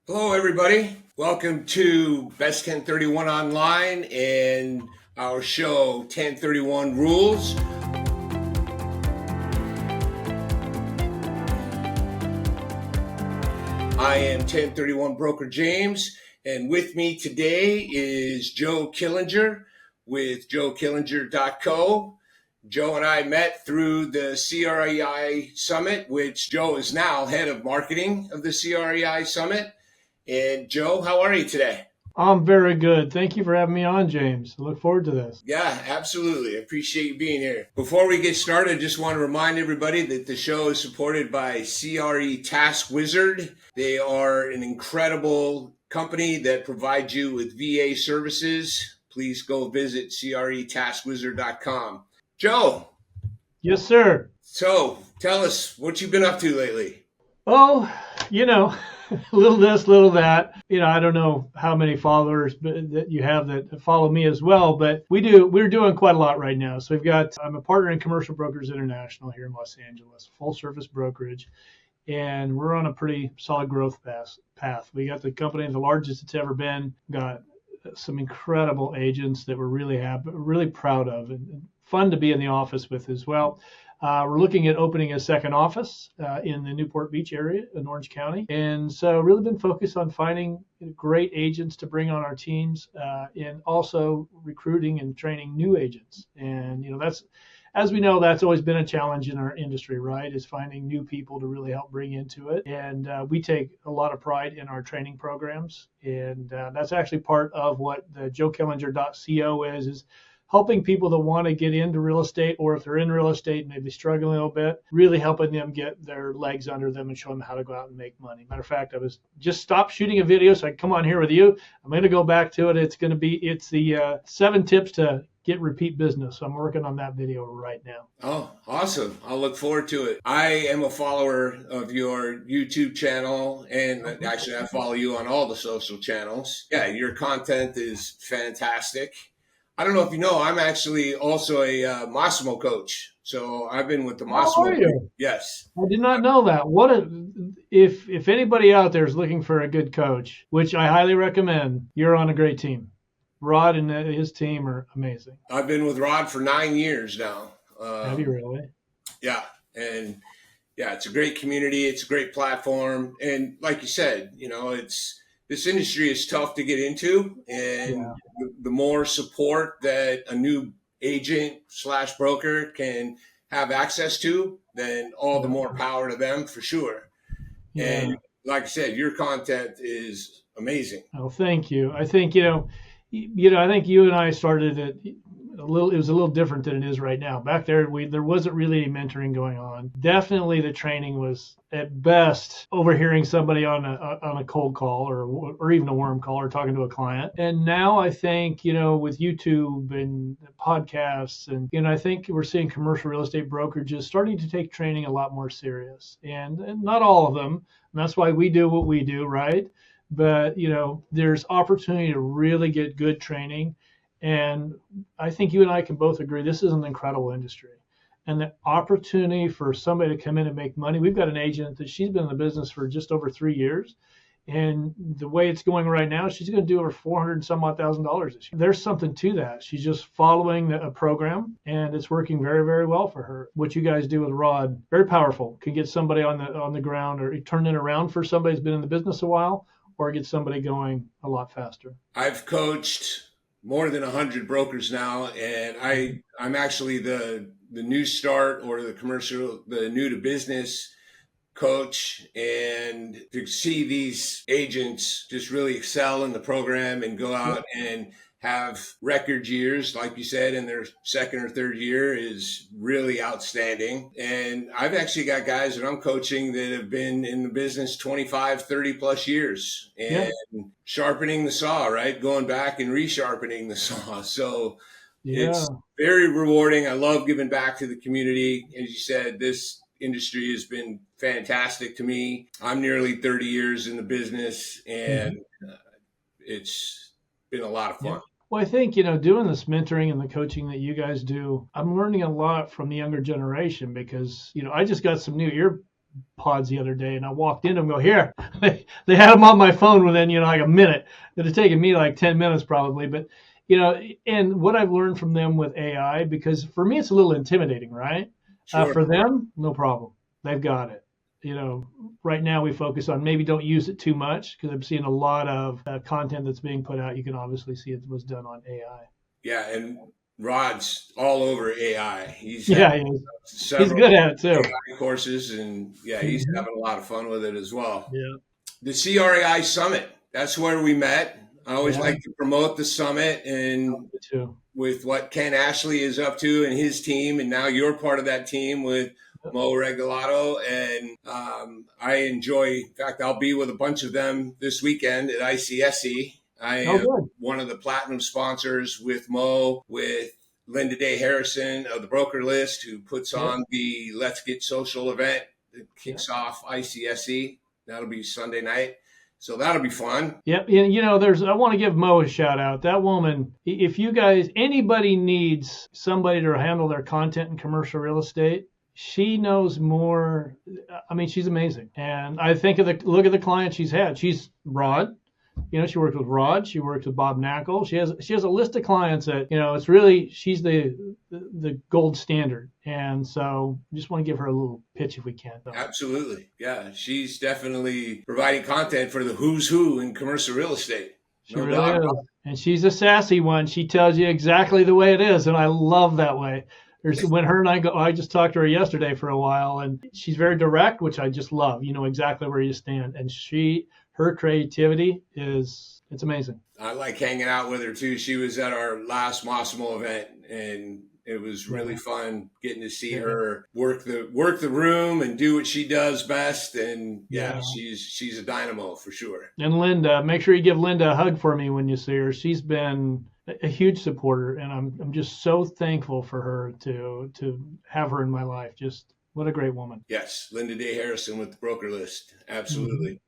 Hello, everybody. Welcome to Best 1031 Online and our show 1031 Rules. I am 1031 Broker James, and with me today is Joe Killinger with joekillinger.co. Joe and I met through the CREI Summit, which Joe is now head of marketing of the CREI Summit. And Joe, how are you today? I'm very good. Thank you for having me on, James. I look forward to this. Yeah, absolutely. I appreciate you being here. Before we get started, I just want to remind everybody that the show is supported by CRE Task Wizard. They are an incredible company that provides you with VA services. Please go visit CRETaskWizard.com. Joe, Yes, sir. so tell us what you've been up to lately. Oh, you know, a little this, little that. I don't know how many followers that you have that follow me as well, but we're doing quite a lot right now. So I'm a partner in Commercial Brokers International here in Los Angeles, full service brokerage, and we're on a pretty solid growth path. We got the company the largest it's ever been, got some incredible agents that we're really happy, really proud of, and fun to be in the office with as well. We're looking at opening a second office in the Newport Beach area in Orange County. And so really been focused on finding great agents to bring on our teams and also recruiting and training new agents. And, as we know, that's always been a challenge in our industry, right? Is finding new people to really help bring into it. And we take a lot of pride in our training programs. And that's actually part of what the joekillinger.co is helping people that want to get into real estate, or if they're in real estate, maybe struggling a little bit, really helping them get their legs under them and show them how to go out and make money. Matter of fact, I was just stopped shooting a video so I can come on here with you. I'm going to go back to it. It's the 7 tips to get repeat business. So I'm working on that video right now. Oh, awesome. I'll look forward to it. I am a follower of your YouTube channel, and actually I follow you on all the social channels. Yeah, your content is fantastic. I don't know if you know, I'm actually also a Massimo coach. So I've been with the How Massimo are group. you? Yes. I did not know that. If anybody out there is looking for a good coach, which I highly recommend, you're on a great team. Rod and his team are amazing. I've been with Rod for 9 years now. Have you really? Yeah. And yeah, it's a great community. It's a great platform. And like you said, this industry is tough to get into. And Yeah. the more support that a new agent / broker can have access to, then all the more power to them for sure. Yeah. And like I said, your content is amazing. Oh, thank you. I think I think you and I started it a little. It was a little different than it is right now. Back there, there wasn't really any mentoring going on. Definitely, the training was at best overhearing somebody on a cold call or even a warm call or talking to a client. And now I think with YouTube and podcasts and I think we're seeing commercial real estate brokerages starting to take training a lot more serious. And not all of them. And that's why we do what we do, right? But there's opportunity to really get good training, and I think you and I can both agree this is an incredible industry, and the opportunity for somebody to come in and make money. We've got an agent that she's been in the business for just over 3 years, and the way it's going right now, she's going to do over 400 and some odd thousand dollars this year. There's something to that. She's just following a program, and it's working very, very well for her. What you guys do with Rod, very powerful. Can get somebody on the ground or turn it around for somebody who's been in the business a while, or get somebody going a lot faster. I've coached more than 100 brokers now, and I'm actually the new start or the new to business coach. And to see these agents just really excel in the program and go out and have record years, like you said, in their second or third year is really outstanding. And I've actually got guys that I'm coaching that have been in the business 25, 30 plus years and sharpening the saw, right? Going back and resharpening the saw. So it's very rewarding. I love giving back to the community. As you said, this industry has been fantastic to me. I'm nearly 30 years in the business, and it's been a lot of fun. Well, I think, doing this mentoring and the coaching that you guys do, I'm learning a lot from the younger generation because, I just got some new pods the other day, and I walked in and go, here. They had them on my phone within, like a minute. It had taken me like 10 minutes probably. But, and what I've learned from them with AI, because for me, it's a little intimidating, right? Sure. For them, no problem. They've got it. Right now we focus on maybe don't use it too much, because I'm seeing a lot of content that's being put out. You can obviously see it was done on AI. Yeah, and Rod's all over AI. He's Yeah, he's good at it too. AI courses, and he's having a lot of fun with it as well. Yeah. The CREI Summit, that's where we met. I always like to promote the summit, and with what Ken Ashley is up to and his team, and now you're part of that team with Mo Regalato, and I enjoy. In fact, I'll be with a bunch of them this weekend at ICSC. I am one of the platinum sponsors with Mo, with Linda Day Harrison of the Broker List, who puts on the Let's Get Social event that kicks off ICSC. That'll be Sunday night. So that'll be fun. Yep. I want to give Mo a shout out. That woman, if you guys, anybody needs somebody to handle their content in commercial real estate, she knows more. I mean, she's amazing. And I think look at the clients she's had. She's Rod. She worked with Rod. She worked with Bob Knackle. She has a list of clients that, it's really, she's the gold standard. And so I just want to give her a little pitch if we can. Absolutely. Yeah. She's definitely providing content for the who's who in commercial real estate. She really is. And she's a sassy one. She tells you exactly the way it is. And I love that way. When her and I just talked to her yesterday for a while, and she's very direct, which I just love. You know exactly where you stand. And her creativity it's amazing. I like hanging out with her too. She was at our last Mossimo event, and it was really fun getting to see her work the room and do what she does best. And she's a dynamo for sure. And Linda, make sure you give Linda a hug for me when you see her. She's been a huge supporter, and I'm just so thankful for her to have her in my life. Just what a great woman. Yes, Linda Day Harrison with the Broker List. Absolutely.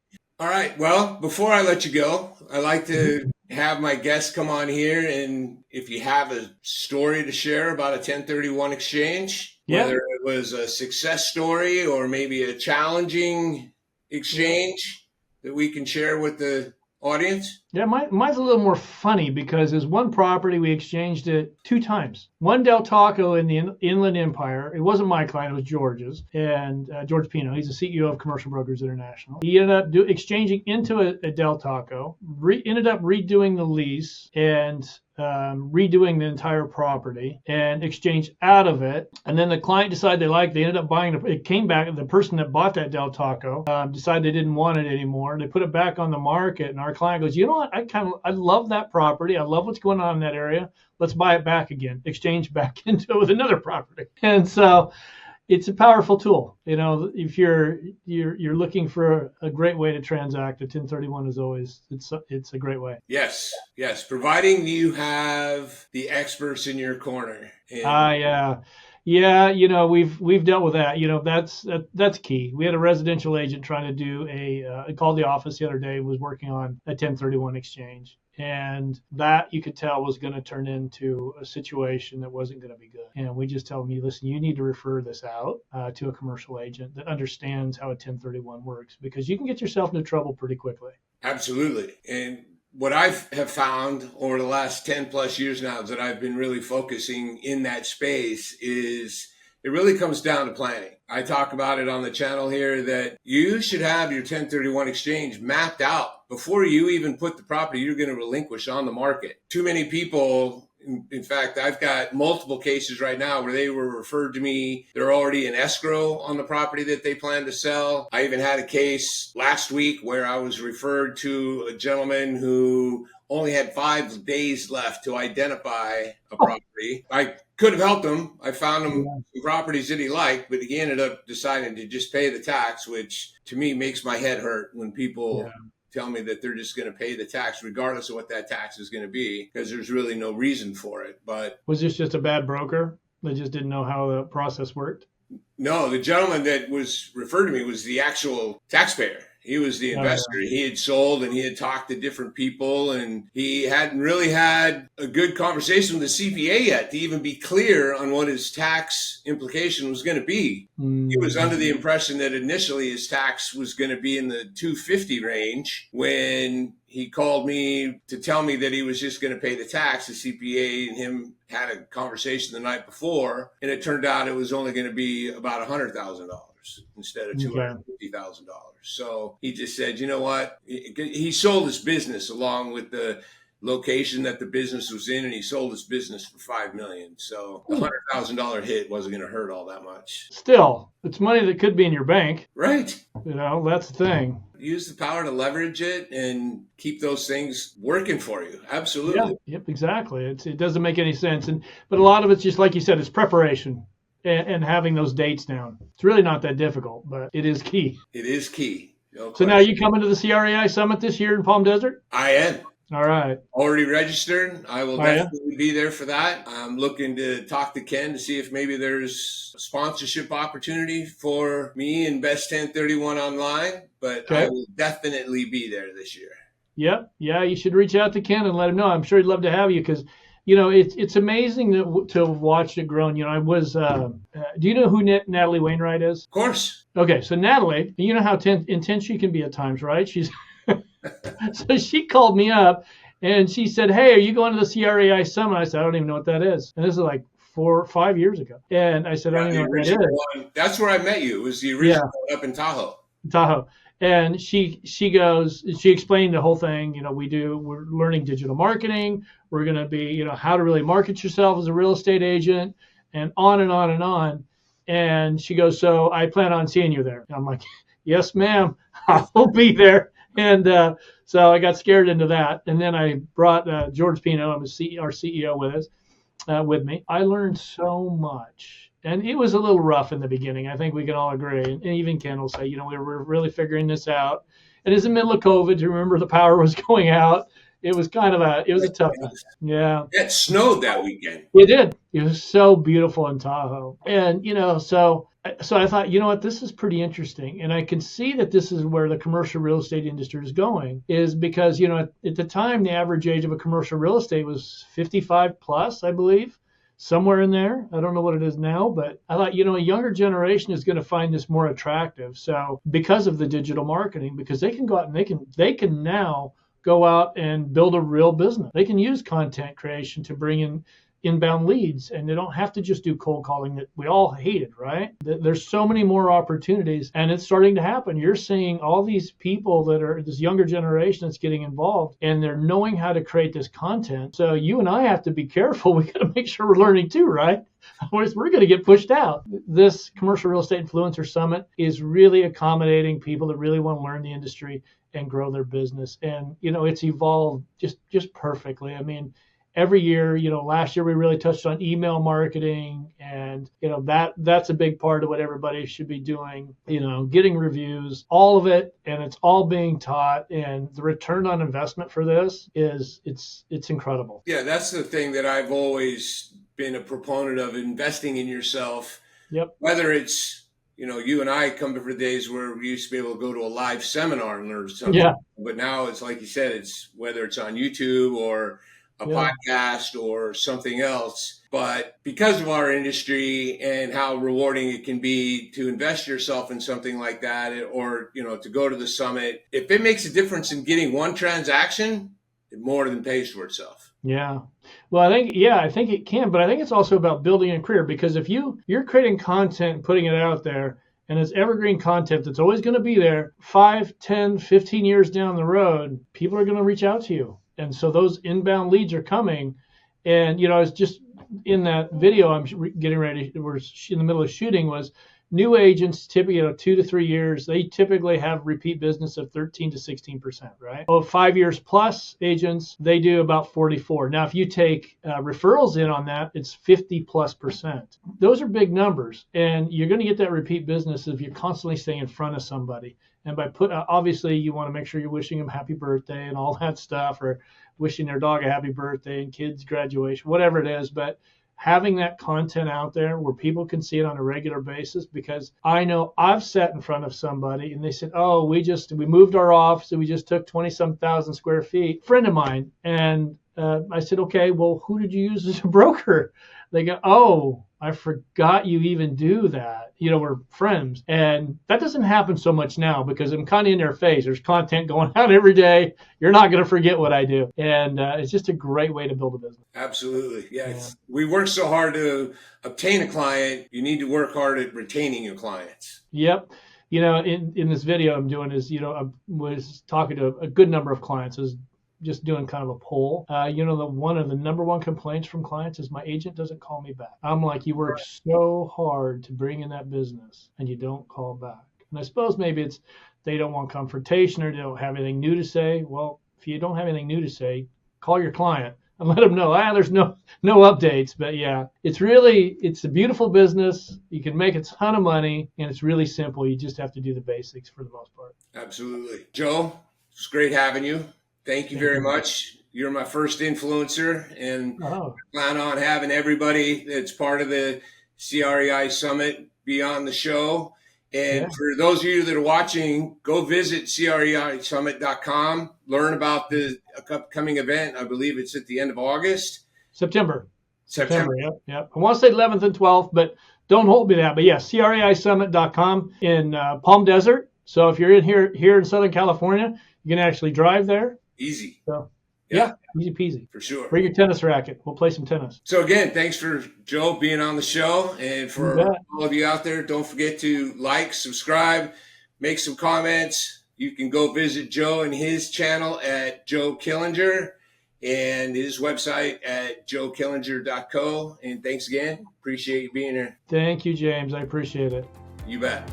All right. Well, before I let you go, I like to have my guests come on here, and if you have a story to share about a 1031 exchange, whether it was a success story or maybe a challenging exchange that we can share with the audience. Yeah, mine's a little more funny, because there's one property we exchanged it 2 times. One Del Taco in the Inland Empire. It wasn't my client, it was George's. And George Pino, he's the CEO of Commercial Brokers International. He ended up exchanging into a Del Taco, ended up redoing the lease and redoing the entire property, and exchanged out of it. And then the client decided they ended up buying it. Came back, the person that bought that Del Taco decided they didn't want it anymore. They put it back on the market, and our client goes, you know what, I love that property. I love what's going on in that area. Let's buy it back again, exchange back into it with another property. And so it's a powerful tool. If you're looking for a great way to transact, a 1031 is always, it's a great way. Yes. Providing you have the experts in your corner. Yeah, we've dealt with that. That's key. We had a residential agent trying to do I called the office the other day, was working on a 1031 exchange. And that, you could tell, was going to turn into a situation that wasn't going to be good. And we just tell them, listen, you need to refer this out to a commercial agent that understands how a 1031 works, because you can get yourself into trouble pretty quickly. Absolutely. And what I have found over the last 10 plus years now that I've been really focusing in that space is it really comes down to planning. I talk about it on the channel here that you should have your 1031 exchange mapped out before you even put the property you're going to relinquish on the market. Too many people, in fact, I've got multiple cases right now where they were referred to me. They're already in escrow on the property that they plan to sell. I even had a case last week where I was referred to a gentleman who only had 5 days left to identify a property. I could have helped him. I found him some properties that he liked, but he ended up deciding to just pay the tax, which to me makes my head hurt when people tell me that they're just going to pay the tax regardless of what that tax is going to be, because there's really no reason for it. But was this just a bad broker that just didn't know how the process worked? No, the gentleman that was referred to me was the actual taxpayer. He was the Oh, yeah. investor. He had sold and he had talked to different people, and he hadn't really had a good conversation with the CPA yet to even be clear on what his tax implication was going to be. He was under the impression that initially his tax was going to be in the 250 range. When he called me to tell me that he was just going to pay the tax, the CPA and him had a conversation the night before, and it turned out it was only going to be about $100,000 instead of $250,000. So he just said, you know what? He sold his business along with the location that the business was in, and he sold his business for $5 million. So the $100,000 hit wasn't going to hurt all that much. Still, it's money that could be in your bank. Right. You know, that's the thing. Use the power to leverage it and keep those things working for you. Absolutely. Yeah, yep, exactly. It doesn't make any sense. But a lot of it's just like you said, it's preparation and having those dates down. It's really not that difficult, but it is key. It is key. No so now you coming to the CREI Summit this year in Palm Desert? I am. All right. Already registered. I will definitely be there for that. I'm looking to talk to Ken to see if maybe there's a sponsorship opportunity for me and Best 1031 online, but I will definitely be there this year. Yep. Yeah, you should reach out to Ken and let him know. I'm sure he'd love to have you because, you know, it's amazing to watch it grow. You know, I was, do you know who Natalie Wainwright is? Of course. Okay. So Natalie, you know how intense she can be at times, right? She's so she called me up and she said, hey, are you going to the CREI Summit? I said, I don't even know what that is. And this is like 4 or 5 years ago. And I said, I don't even know what that is. That's where I met you. It was the original one up in Tahoe. And she explained the whole thing. You know, we're learning digital marketing. We're going to be, you know, how to really market yourself as a real estate agent and on and on and on. And she goes, so I plan on seeing you there. And I'm like, yes, ma'am, I will be there. And so I got scared into that. And then I brought George Pino, our CEO, with me. I learned so much. And it was a little rough in the beginning. I think we can all agree. And even Ken will say, you know, we were really figuring this out. And it's the middle of COVID. You remember the power was going out. It was a tough time. Yeah. It snowed that weekend. It did. It was so beautiful in Tahoe. And, you know, so I thought, you know what, this is pretty interesting. And I can see that this is where the commercial real estate industry is going, is because, you know, at the time, the average age of a commercial real estate was 55 plus, I believe, somewhere in there. I don't know what it is now, but I thought, you know, a younger generation is going to find this more attractive. So because of the digital marketing, because they can go out and they can now go out and build a real business. They can use content creation to bring in inbound leads, and they don't have to just do cold calling that we all hated, right? There's so many more opportunities, and it's starting to happen. You're seeing all these people that are this younger generation that's getting involved, and they're knowing how to create this content. So you and I have to be careful. We got to make sure we're learning too, right? Otherwise, we're going to get pushed out. This Commercial Real Estate Influencer Summit is really accommodating people that really want to learn the industry and grow their business. And, you know, it's evolved just perfectly. I mean, every year, you know, last year we really touched on email marketing, and, you know, that's a big part of what everybody should be doing, you know, getting reviews, all of it. And it's all being taught. And the return on investment for this it's incredible. Yeah, that's the thing that I've always been a proponent of, investing in yourself. Yep. Whether it's, you know, you and I come for days where we used to be able to go to a live seminar and learn something. Yeah. But now it's like you said, it's whether it's on YouTube or a podcast or something else. But because of our industry and how rewarding it can be to invest yourself in something like that, or, you know, to go to the summit, if it makes a difference in getting one transaction, it more than pays for itself. Yeah. Well, I think it can, but I think it's also about building a career, because if you're creating content and putting it out there, and it's evergreen content that's always going to be there 5, 10, 15 years down the road, people are going to reach out to you. And so those inbound leads are coming. And, you know, I was just in that video I'm getting ready, we're in the middle of shooting, was new agents typically, you know, 2 to 3 years, they typically have repeat business of 13 to 16%, right? Well, 5 years plus agents, they do about 44. Now, if you take referrals in on that, it's 50+%. Those are big numbers. And you're going to get that repeat business if you're constantly staying in front of somebody. And by obviously, you want to make sure you're wishing them happy birthday and all that stuff, or wishing their dog a happy birthday and kids graduation, whatever it is. But having that content out there where people can see it on a regular basis, because I know I've sat in front of somebody and they said, oh, we moved our office and we just took 20-some thousand square feet. Friend of mine. And I said, okay, well, who did you use as a broker? They go, oh, I forgot you even do that. We're friends. And that doesn't happen so much now because I'm kind of in their face. There's content going out every day. You're not going to forget what I do. And it's just a great way to build a business. Absolutely. Yeah. We work so hard to obtain a client. You need to work hard at retaining your clients. Yep. In this video I'm doing is, I was talking to a good number of clients. I was just doing kind of a poll. One of the number one complaints from clients is my agent doesn't call me back. I'm like, you work so hard to bring in that business and you don't call back. And I suppose maybe it's they don't want confrontation or they don't have anything new to say. Well, if you don't have anything new to say, call your client and let them know, there's no updates. But yeah, it's a beautiful business. You can make a ton of money and it's really simple. You just have to do the basics for the most part. Absolutely. Joe, it's great having you. Thank you very much. You're my first influencer, and I plan on having everybody that's part of the CREI Summit be on the show. And for those of you that are watching, go visit CREISummit.com, learn about the upcoming event. I believe it's at the end of August. September. Yep. I want to say 11th and 12th, but don't hold me to that. But yeah, CREISummit.com in Palm Desert. So if you're in here in Southern California, you can actually drive there. Easy. So, yeah, easy peasy. For sure. Bring your tennis racket. We'll play some tennis. So again, thanks for Joe being on the show. And for all of you out there, don't forget to like, subscribe, make some comments. You can go visit Joe and his channel at Joe Killinger and his website at joekillinger.co. And thanks again. Appreciate you being here. Thank you, James. I appreciate it. You bet.